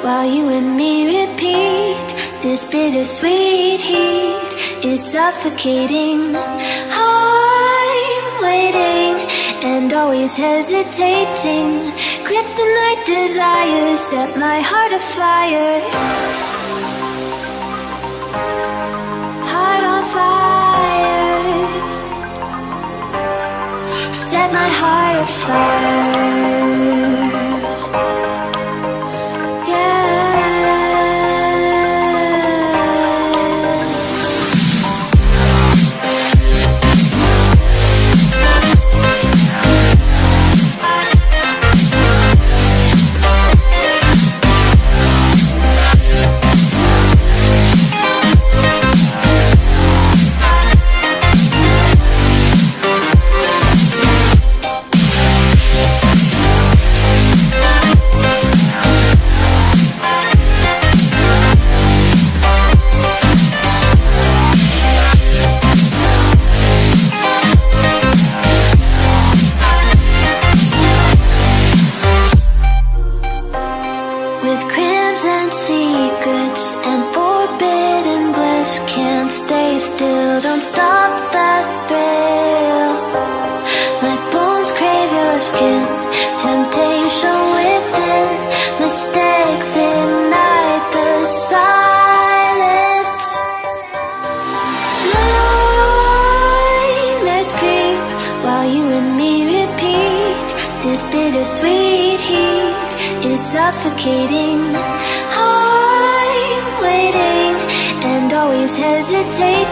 while you and me repeat. This bittersweet heat is suffocating. I'm waiting and always hesitating. Kryptonite desires set my heart afire. Heart on fire. Set my heart afire. With crimson secrets and forbidden bliss, can't stay still, don't stop that thrill. My bones crave your skin, temptation within, mistakes ignite the silence. Nightmares creep while you and me repeat. This bittersweet heat is suffocating. I'm waiting and always hesitate.